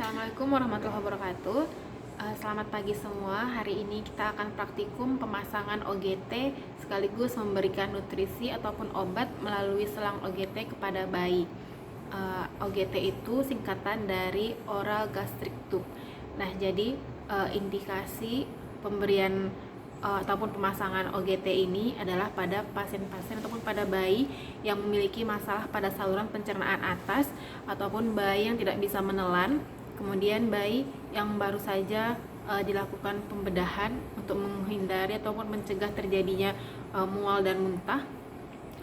Assalamualaikum warahmatullahi wabarakatuh. Selamat pagi semua. Hari ini kita akan praktikum pemasangan OGT sekaligus memberikan nutrisi ataupun obat melalui selang OGT kepada bayi. OGT itu singkatan dari oral gastric tube. Nah, jadi indikasi pemberian ataupun pemasangan OGT ini adalah pada pasien-pasien ataupun pada bayi yang memiliki masalah pada saluran pencernaan atas ataupun bayi yang tidak bisa menelan, kemudian bayi yang baru saja dilakukan pembedahan untuk menghindari ataupun mencegah terjadinya mual dan muntah,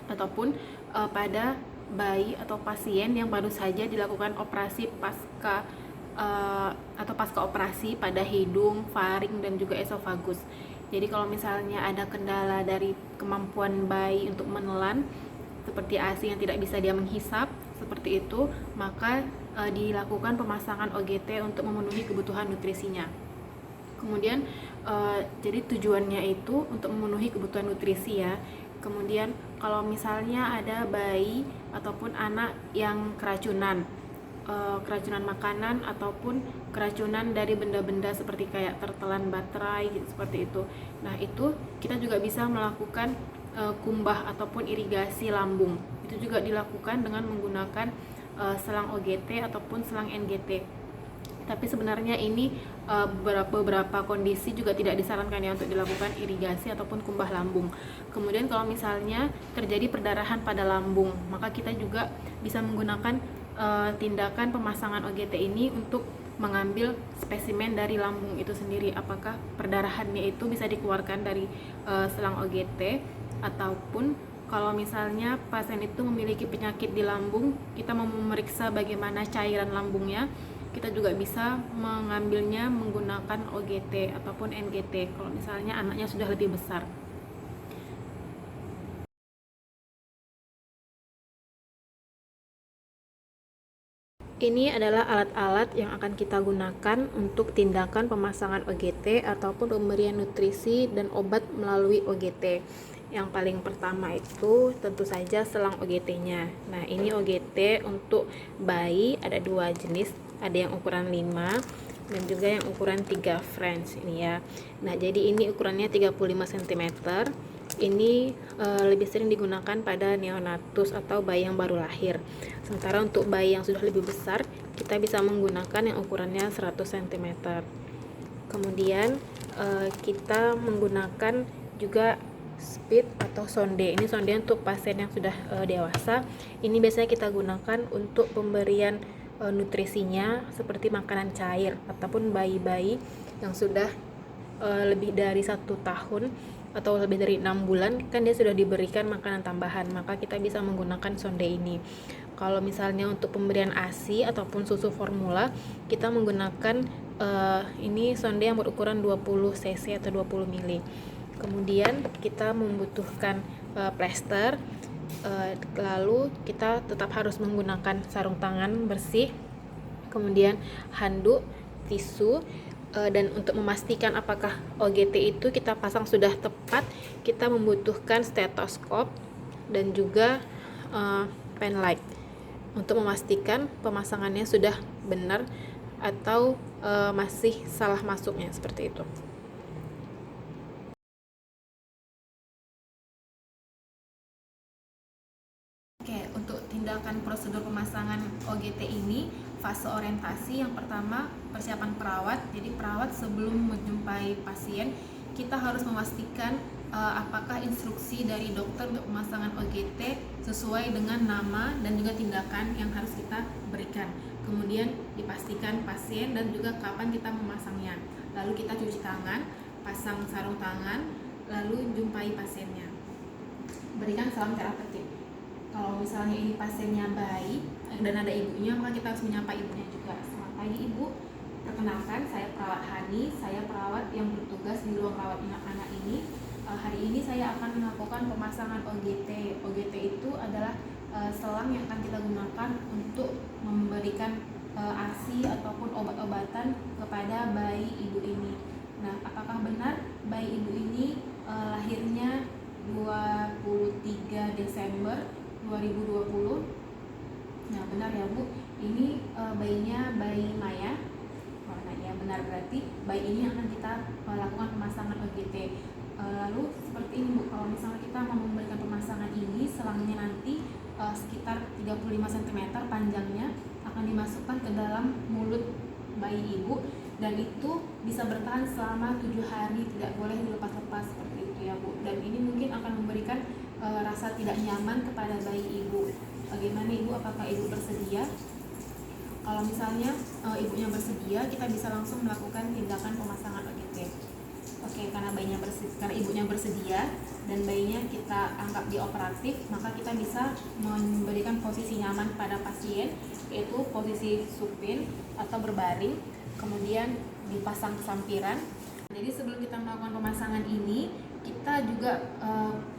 ataupun pada bayi atau pasien yang baru saja dilakukan operasi pasca operasi pada hidung, faring, dan juga esofagus. Jadi kalau misalnya ada kendala dari kemampuan bayi untuk menelan, seperti ASI yang tidak bisa dia menghisap, seperti itu, maka dilakukan pemasangan OGT untuk memenuhi kebutuhan nutrisinya. Kemudian jadi tujuannya itu untuk memenuhi kebutuhan nutrisi ya. Kemudian kalau misalnya ada bayi ataupun anak yang keracunan makanan ataupun keracunan dari benda-benda seperti kayak tertelan baterai gitu, seperti itu. Nah, itu kita juga bisa melakukan kumbah ataupun irigasi lambung. Itu juga dilakukan dengan menggunakan selang OGT ataupun selang NGT. Tapi sebenarnya ini beberapa kondisi juga tidak disarankan ya untuk dilakukan irigasi ataupun kumbah lambung. Kemudian kalau misalnya terjadi perdarahan pada lambung, maka kita juga bisa menggunakan tindakan pemasangan OGT ini untuk mengambil spesimen dari lambung itu sendiri, apakah perdarahannya itu bisa dikeluarkan dari selang OGT, ataupun kalau misalnya pasien itu memiliki penyakit di lambung, kita mau memeriksa bagaimana cairan lambungnya, kita juga bisa mengambilnya menggunakan OGT ataupun NGT kalau misalnya anaknya sudah lebih besar. Ini adalah alat-alat yang akan kita gunakan untuk tindakan pemasangan OGT ataupun pemberian nutrisi dan obat melalui OGT. Yang paling pertama itu tentu saja selang OGT-nya. Nah, ini OGT untuk bayi ada dua jenis, ada yang ukuran 5 dan juga yang ukuran 3 French ini ya. Nah, jadi ini ukurannya 35 cm. Ini lebih sering digunakan pada neonatus atau bayi yang baru lahir. Sementara untuk bayi yang sudah lebih besar, kita bisa menggunakan yang ukurannya 100 cm. Kemudian kita menggunakan juga speed atau sonde. Ini sonde untuk pasien yang sudah dewasa. Ini biasanya kita gunakan untuk pemberian nutrisinya seperti makanan cair, ataupun bayi-bayi yang sudah lebih dari 1 tahun atau lebih dari 6 bulan kan dia sudah diberikan makanan tambahan, maka kita bisa menggunakan sonde ini. Kalau misalnya untuk pemberian ASI ataupun susu formula, kita menggunakan ini sonde yang berukuran 20 cc atau 20 ml. Kemudian kita membutuhkan plester, lalu kita tetap harus menggunakan sarung tangan bersih, kemudian handuk, tisu, dan untuk memastikan apakah OGT itu kita pasang sudah tepat, kita membutuhkan stetoskop dan juga pen light untuk memastikan pemasangannya sudah benar atau masih salah masuknya, seperti itu. Oke, untuk tindakan prosedur pemasangan OGT ini, fase orientasi yang pertama persiapan perawat. Jadi perawat sebelum menjumpai pasien, kita harus memastikan apakah instruksi dari dokter untuk pemasangan OGT sesuai dengan nama dan juga tindakan yang harus kita berikan. Kemudian dipastikan pasien dan juga kapan kita memasangnya. Lalu kita cuci tangan, pasang sarung tangan, lalu jumpai pasiennya. Berikan salam terapeutik. Kalau misalnya ini pasiennya bayi dan ada ibunya, maka kita harus menyapa ibunya juga. Selamat pagi Ibu, perkenalkan saya perawat Hani, saya perawat yang bertugas di ruang rawat anak ini. Hari ini saya akan melakukan pemasangan OGT. OGT itu adalah selang yang akan kita gunakan untuk memberikan ASI ataupun obat-obatan kepada bayi ibu ini. Nah, apakah benar bayi ibu ini lahirnya 23 Desember 2020? Nah, benar ya Bu, ini bayinya bayi Maya Nah ya benar, berarti bayi ini akan kita lakukan pemasangan OGT. Lalu seperti ini Bu, kalau misalnya kita mau memberikan pemasangan ini, selangnya nanti sekitar 35 cm panjangnya akan dimasukkan ke dalam mulut bayi ibu, dan itu bisa bertahan selama 7 hari, tidak boleh dilepas-lepas seperti itu ya Bu. Dan ini mungkin akan memberikan rasa tidak nyaman kepada bayi ibu. Bagaimana Ibu, apakah Ibu bersedia? Kalau misalnya ibunya bersedia, kita bisa langsung melakukan tindakan pemasangan OGT. Oke, karena ibunya bersedia dan bayinya kita anggap dioperatif, maka kita bisa memberikan posisi nyaman pada pasien, yaitu posisi supin atau berbaring, kemudian dipasang sampiran. Jadi sebelum kita melakukan pemasangan ini, kita juga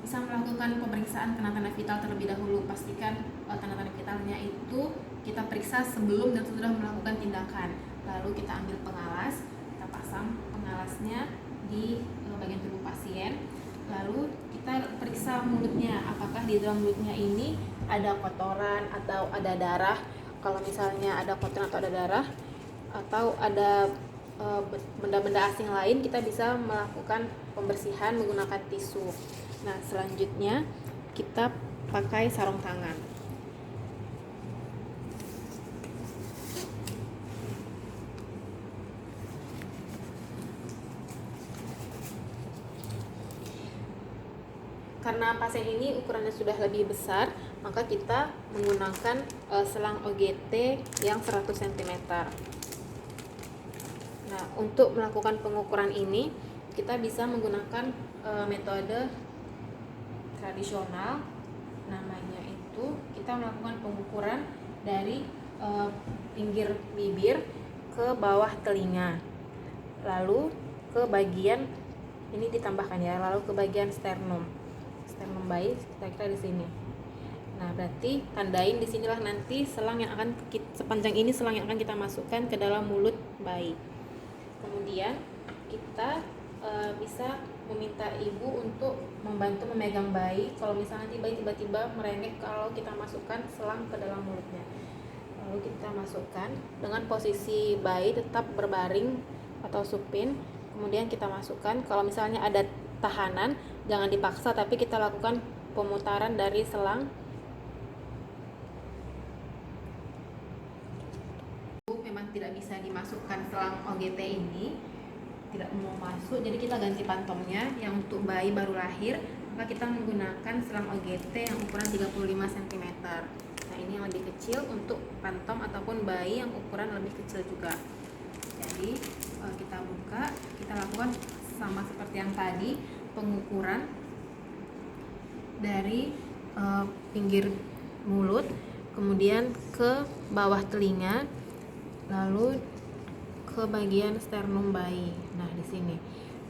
bisa melakukan pemeriksaan tanda-tanda vital terlebih dahulu. Pastikan tanda-tanda vitalnya itu kita periksa sebelum dan sesudah melakukan tindakan. Lalu kita ambil pengalas, kita pasang pengalasnya di bagian tubuh pasien. Lalu kita periksa mulutnya, apakah di dalam mulutnya ini ada kotoran atau ada darah. Kalau misalnya ada kotoran atau ada darah, atau ada benda-benda asing lain, kita bisa melakukan pembersihan menggunakan tisu. Nah, selanjutnya kita pakai sarung tangan. Karena pasien ini ukurannya sudah lebih besar, maka kita menggunakan selang OGT yang 100 cm. Nah, untuk melakukan pengukuran ini, kita bisa menggunakan metode tradisional, namanya itu kita melakukan pengukuran dari pinggir bibir ke bawah telinga, lalu ke bagian ini ditambahkan ya, lalu ke bagian sternum bayi, kira-kira di sini. Nah, berarti tandain di sinilah nanti selang yang akan sepanjang ini selang yang akan kita masukkan ke dalam mulut bayi. Kemudian kita bisa meminta ibu untuk membantu memegang bayi kalau misalnya nanti bayi tiba-tiba merengek kalau kita masukkan selang ke dalam mulutnya. Lalu kita masukkan dengan posisi bayi tetap berbaring atau supin. Kemudian kita masukkan, kalau misalnya ada tahanan jangan dipaksa, tapi kita lakukan pemutaran dari selang. Memang tidak bisa dimasukkan selang OGT ini, tidak mau masuk, jadi kita ganti pantongnya. Yang untuk bayi baru lahir, maka kita menggunakan selang OGT yang ukuran 35 cm. Nah, ini yang lebih kecil untuk pantom ataupun bayi yang ukuran lebih kecil juga. Jadi kita buka, kita lakukan sama seperti yang tadi, pengukuran dari pinggir mulut, kemudian ke bawah telinga, lalu ke bagian sternum bayi. Nah, di sini.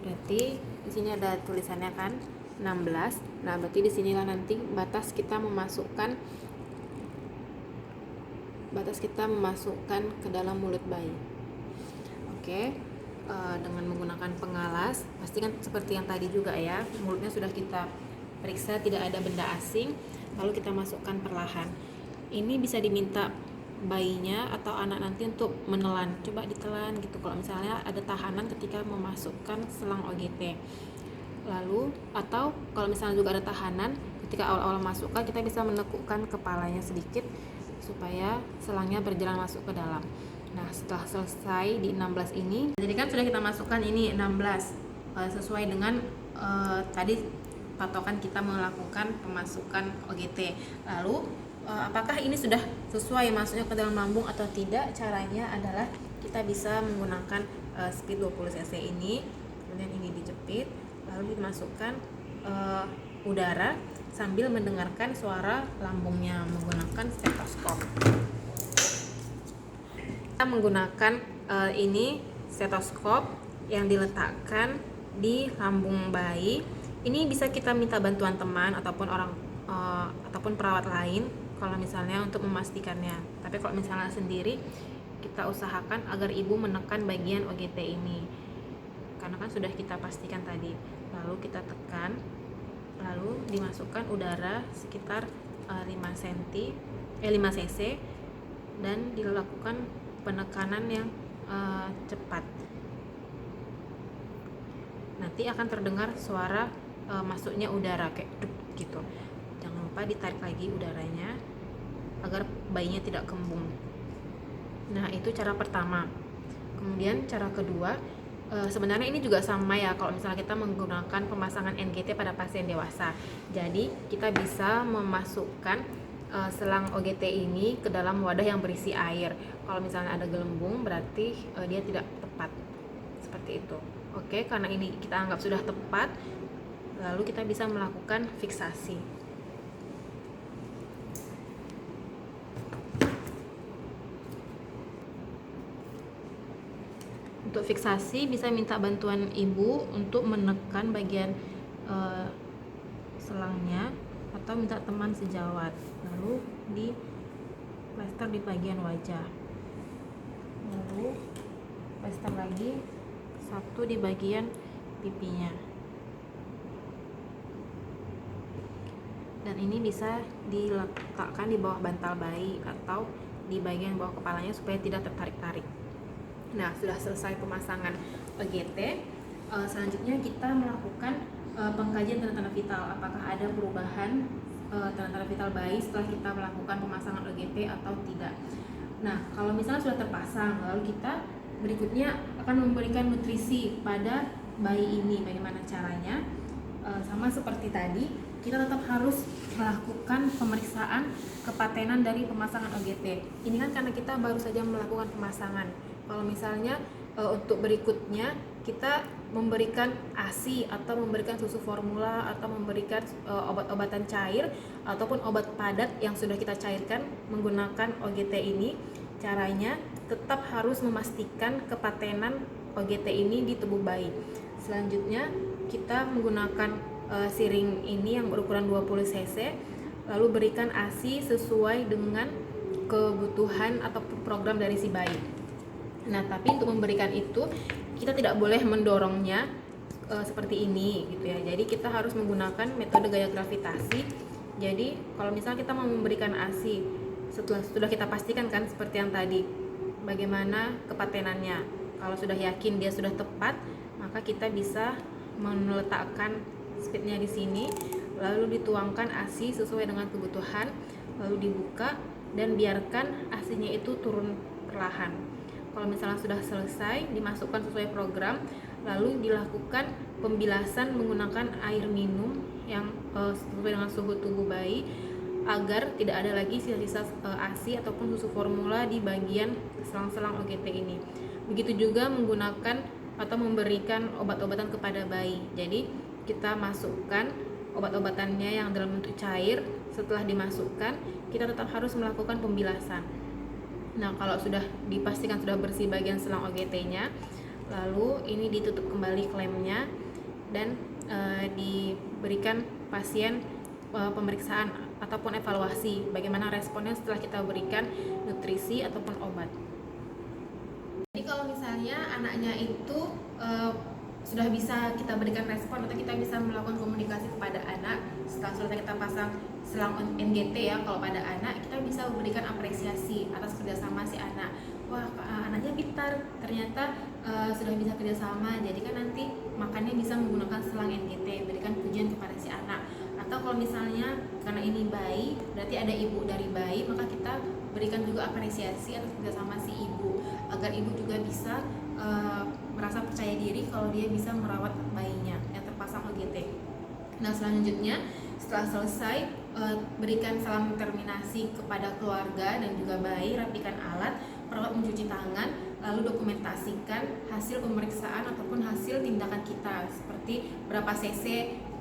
Berarti di sini ada tulisannya kan 16. Nah, berarti di sinilah nanti batas kita memasukkan ke dalam mulut bayi. Oke. Dengan menggunakan pengalas, pastikan seperti yang tadi juga ya, mulutnya sudah kita periksa tidak ada benda asing, lalu kita masukkan perlahan. Ini bisa diminta bayinya atau anak nanti untuk menelan, coba ditelan gitu kalau misalnya ada tahanan ketika memasukkan selang OGT. Lalu atau kalau misalnya juga ada tahanan, ketika awal-awal masukkan kita bisa menekukkan kepalanya sedikit supaya selangnya berjalan masuk ke dalam. Nah, setelah selesai di 16 ini, jadi kan sudah kita masukkan ini 16 sesuai dengan tadi patokan kita melakukan pemasukan OGT. Lalu apakah ini sudah sesuai masuknya ke dalam lambung atau tidak? Caranya adalah kita bisa menggunakan speed 20 cc ini, kemudian ini dijepit, lalu dimasukkan udara sambil mendengarkan suara lambungnya menggunakan stetoskop. Kita menggunakan ini stetoskop yang diletakkan di lambung bayi. Ini bisa kita minta bantuan teman ataupun ataupun perawat lain kalau misalnya untuk memastikannya. Tapi kalau misalnya sendiri, kita usahakan agar ibu menekan bagian OGT ini, karena kan sudah kita pastikan tadi. Lalu kita tekan, lalu dimasukkan udara sekitar 5 cc dan dilakukan penekanan yang cepat. Nanti akan terdengar suara masuknya udara kayak dup gitu. Jangan lupa ditarik lagi udaranya agar bayinya tidak kembung. Nah, itu cara pertama. Kemudian cara kedua, sebenarnya ini juga sama ya kalau misalnya kita menggunakan pemasangan NGT pada pasien dewasa. Jadi kita bisa memasukkan selang OGT ini ke dalam wadah yang berisi air. Kalau misalnya ada gelembung berarti dia tidak tepat, seperti itu. Oke, karena ini kita anggap sudah tepat, lalu kita bisa melakukan fiksasi. Untuk fiksasi bisa minta bantuan ibu untuk menekan bagian selangnya atau minta teman sejawat, lalu di plester di bagian wajah, lalu plester lagi satu di bagian pipinya, dan ini bisa diletakkan di bawah bantal bayi atau di bagian bawah kepalanya supaya tidak tertarik-tarik. Nah, sudah selesai pemasangan OGT. Selanjutnya kita melakukan pengkajian tanda-tanda vital. Apakah ada perubahan tanda-tanda vital bayi setelah kita melakukan pemasangan OGT atau tidak. Nah, kalau misalnya sudah terpasang, lalu kita berikutnya akan memberikan nutrisi pada bayi ini. Bagaimana caranya? Sama seperti tadi, kita tetap harus melakukan pemeriksaan kepatenan dari pemasangan OGT. Ini kan karena kita baru saja melakukan pemasangan. Kalau misalnya untuk berikutnya kita memberikan ASI atau memberikan susu formula atau memberikan obat-obatan cair ataupun obat padat yang sudah kita cairkan menggunakan OGT ini, caranya tetap harus memastikan kepatenan OGT ini di tubuh bayi. Selanjutnya kita menggunakan siring ini yang berukuran 20 cc, lalu berikan ASI sesuai dengan kebutuhan atau program dari si bayi. Nah, tapi untuk memberikan itu kita tidak boleh mendorongnya seperti ini gitu ya. Jadi kita harus menggunakan metode gaya gravitasi. Jadi kalau misalnya kita mau memberikan ASI, sudah kita pastikan kan seperti yang tadi bagaimana kepatenannya. Kalau sudah yakin dia sudah tepat, maka kita bisa meletakkan speednya di sini, lalu dituangkan ASI sesuai dengan kebutuhan, lalu dibuka dan biarkan ASI-nya itu turun perlahan. Kalau misalnya sudah selesai, dimasukkan sesuai program, lalu dilakukan pembilasan menggunakan air minum yang sesuai dengan suhu tubuh bayi agar tidak ada lagi sisa-sisa ASI ataupun susu formula di bagian selang-selang OGT ini. Begitu juga menggunakan atau memberikan obat-obatan kepada bayi. Jadi kita masukkan obat-obatannya yang dalam bentuk cair. Setelah dimasukkan, kita tetap harus melakukan pembilasan. Nah, kalau sudah dipastikan sudah bersih bagian selang OGT-nya, lalu ini ditutup kembali klemnya dan diberikan pasien pemeriksaan ataupun evaluasi bagaimana responnya setelah kita berikan nutrisi ataupun obat. Jadi kalau misalnya anaknya itu sudah bisa kita berikan respon atau kita bisa melakukan komunikasi kepada anak setelah sudah kita pasang selang NGT ya, kalau pada anak kita bisa memberikan apresiasi atas kerjasama si anak. Wah, anaknya pintar, ternyata sudah bisa kerjasama, jadi kan nanti makannya bisa menggunakan selang NGT, berikan pujian kepada si anak. Atau kalau misalnya karena ini bayi, berarti ada ibu dari bayi, maka kita berikan juga apresiasi atas kerjasama si ibu, agar ibu juga bisa merasa percaya diri kalau dia bisa merawat bayinya yang terpasang OGT. Nah, selanjutnya setelah selesai berikan salam terminasi kepada keluarga dan juga bayi, rapikan alat, perawat mencuci tangan, lalu dokumentasikan hasil pemeriksaan ataupun hasil tindakan kita seperti berapa cc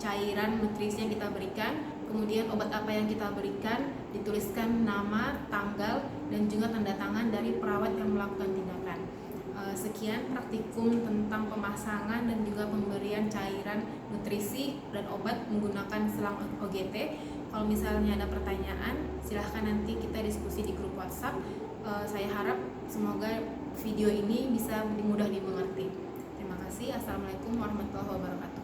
cairan nutrisi yang kita berikan, kemudian obat apa yang kita berikan, dituliskan nama, tanggal, dan juga tanda tangan dari perawat yang melakukan tindakan. Sekian praktikum tentang pemasangan dan juga pemberian cairan nutrisi dan obat menggunakan selang OGT. Kalau misalnya ada pertanyaan, silahkan nanti kita diskusi di grup WhatsApp. Saya harap semoga video ini bisa mudah dimengerti. Terima kasih. Assalamualaikum warahmatullahi wabarakatuh.